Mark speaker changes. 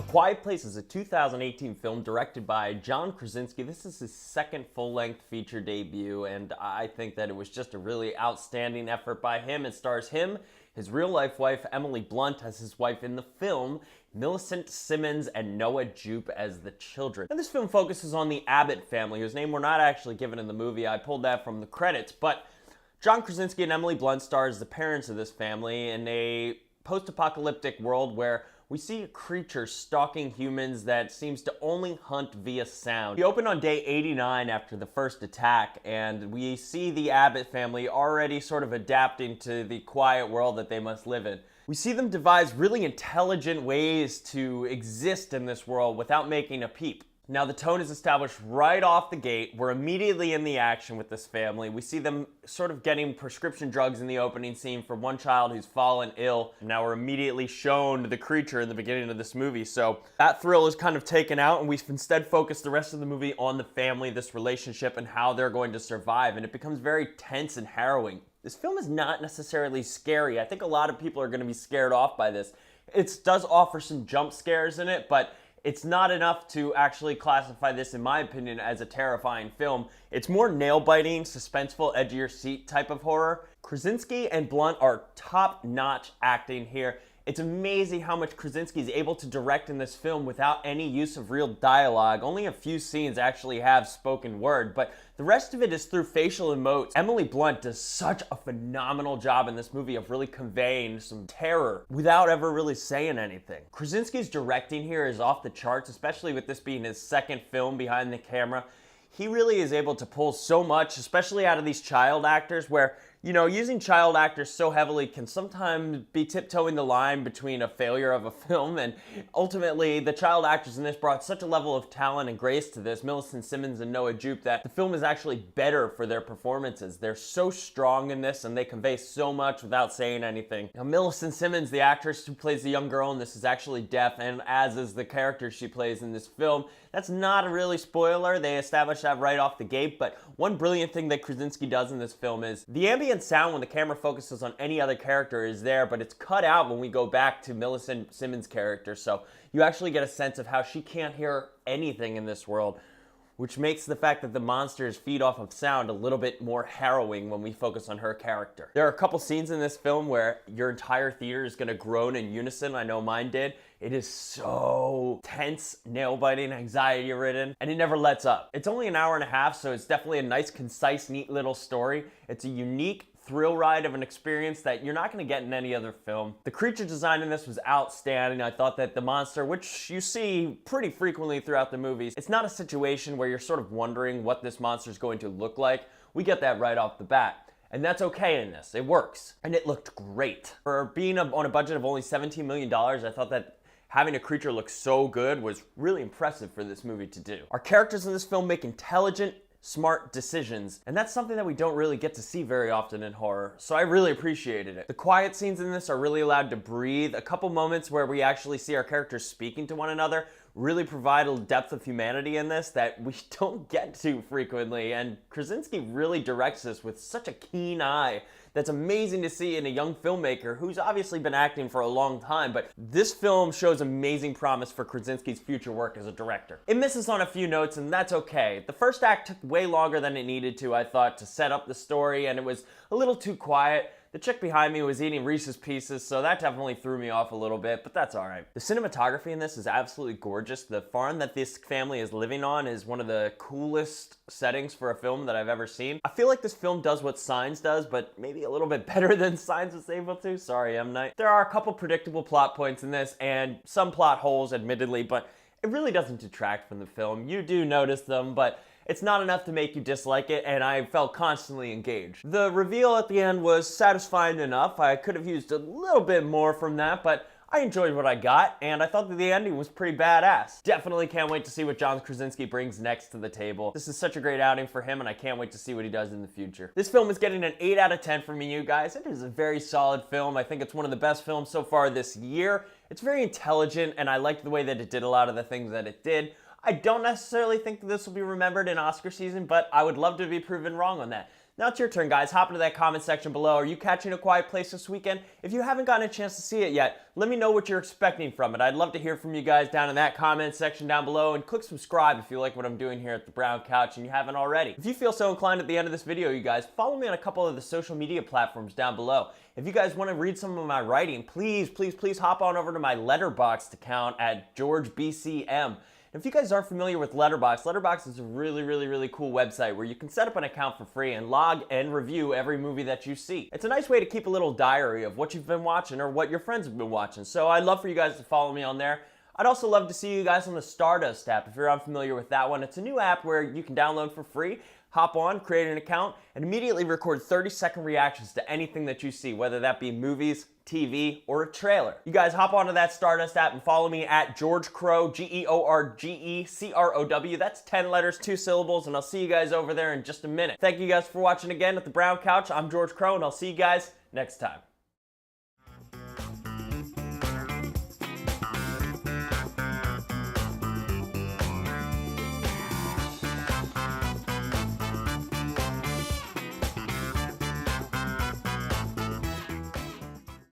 Speaker 1: Quiet Place is a 2018 film directed by John Krasinski. This is his second full-length feature debut, and I think that it was just a really outstanding effort by him. It stars him, his real-life wife, Emily Blunt, as his wife in the film, Millicent Simmonds, and Noah Jupe as the children. And this film focuses on the Abbott family, whose name we're not actually given in the movie. I pulled that from the credits, but John Krasinski and Emily Blunt star as the parents of this family in a post-apocalyptic world where we see a creature stalking humans that seems to only hunt via sound. We open on day 89 after the first attack, and we see the Abbott family already sort of adapting to the quiet world that they must live in. We see them devise really intelligent ways to exist in this world without making a peep. Now, the tone is established right off the gate. We're immediately in the action with this family. We see them sort of getting prescription drugs in the opening scene for one child who's fallen ill. Now we're immediately shown the creature in the beginning of this movie. So that thrill is kind of taken out, and we instead focus the rest of the movie on the family, this relationship, and how they're going to survive. And it becomes very tense and harrowing. This film is not necessarily scary. I think a lot of people are going to be scared off by this. It does offer some jump scares in it, but it's not enough to actually classify this, in my opinion, as a terrifying film. It's more nail-biting, suspenseful, edge-of-your-seat type of horror. Krasinski and Blunt are top-notch acting here. It's amazing how much Krasinski is able to direct in this film without any use of real dialogue. Only a few scenes actually have spoken word, but the rest of it is through facial emotes. Emily Blunt does such a phenomenal job in this movie of really conveying some terror without ever really saying anything. Krasinski's directing here is off the charts, especially with this being his second film behind the camera. He really is able to pull so much, especially out of these child actors, where, you know, using child actors so heavily can sometimes be tiptoeing the line between a failure of a film, and ultimately the child actors in this brought such a level of talent and grace to this, Millicent Simmonds and Noah Jupe, that the film is actually better for their performances. They're so strong in this, and they convey so much without saying anything. Now, Millicent Simmonds, the actress who plays the young girl in this, is actually deaf, and as is the character she plays in this film. That's not a really spoiler. They establish that right off the gate, but one brilliant thing that Krasinski does in this film is the ambient sound when the camera focuses on any other character is there, but it's cut out when we go back to Millicent Simmonds' character, so you actually get a sense of how she can't hear anything in this world, which makes the fact that the monsters feed off of sound a little bit more harrowing when we focus on her character. There are a couple scenes in this film where your entire theater is going to groan in unison. I know mine did. It is so tense, nail-biting, anxiety-ridden, and it never lets up. It's only an hour and a half, so it's definitely a nice, concise, neat little story. It's a unique thrill ride of an experience that you're not going to get in any other film. The creature design in this was outstanding. I thought that the monster, which you see pretty frequently throughout the movies, it's not a situation where you're sort of wondering what this monster is going to look like. We get that right off the bat. And that's okay in this. It works. And it looked great. For being on a budget of only $17 million, I thought that having a creature look so good was really impressive for this movie to do. Our characters in this film make intelligent, smart decisions, and that's something that we don't really get to see very often in horror, so I really appreciated it. The quiet scenes in this are really allowed to breathe. A couple moments where we actually see our characters speaking to one another really provide a depth of humanity in this that we don't get to frequently, and Krasinski really directs this with such a keen eye that's amazing to see in a young filmmaker who's obviously been acting for a long time, but this film shows amazing promise for Krasinski's future work as a director. It misses on a few notes, and that's okay. The first act took way longer than it needed to, I thought, to set up the story, and it was a little too quiet. The chick behind me was eating Reese's Pieces, so that definitely threw me off a little bit, but that's alright. The cinematography in this is absolutely gorgeous. The farm that this family is living on is one of the coolest settings for a film that I've ever seen. I feel like this film does what Signs does, but maybe a little bit better than Signs was able to. Sorry, M. Night. There are a couple predictable plot points in this, and some plot holes, admittedly, but it really doesn't detract from the film. You do notice them, but it's not enough to make you dislike it, and I felt constantly engaged. The reveal at the end was satisfying enough. I could have used a little bit more from that, but I enjoyed what I got, and I thought that the ending was pretty badass. Definitely can't wait to see what John Krasinski brings next to the table. This is such a great outing for him, and I can't wait to see what he does in the future. This film is getting an 8 out of 10 from me, you guys. It is a very solid film. I think it's one of the best films so far this year. It's very intelligent, and I liked the way that it did a lot of the things that it did. I don't necessarily think that this will be remembered in Oscar season, but I would love to be proven wrong on that. Now it's your turn, guys. Hop into that comment section below. Are you catching A Quiet Place this weekend? If you haven't gotten a chance to see it yet, let me know what you're expecting from it. I'd love to hear from you guys down in that comment section down below, and click subscribe if you like what I'm doing here at the Brown Couch and you haven't already. If you feel so inclined at the end of this video, you guys, follow me on a couple of the social media platforms down below. If you guys want to read some of my writing, please hop on over to my Letterboxd account at GEORGEBCM. If you guys aren't familiar with Letterboxd, Letterboxd is a really cool website where you can set up an account for free and log and review every movie that you see. It's a nice way to keep a little diary of what you've been watching or what your friends have been watching. So I'd love for you guys to follow me on there. I'd also love to see you guys on the STARDUST app if you're unfamiliar with that one. It's a new app where you can download for free, hop on, create an account, and immediately record 30-second reactions to anything that you see, whether that be movies, TV, or a trailer. You guys hop onto that STARDUST app and follow me at George Crow, GEORGECROW. That's 10 letters, 2 syllables, and I'll see you guys over there in just a minute. Thank you guys for watching again at the Brown Couch. I'm George Crow, and I'll see you guys next time.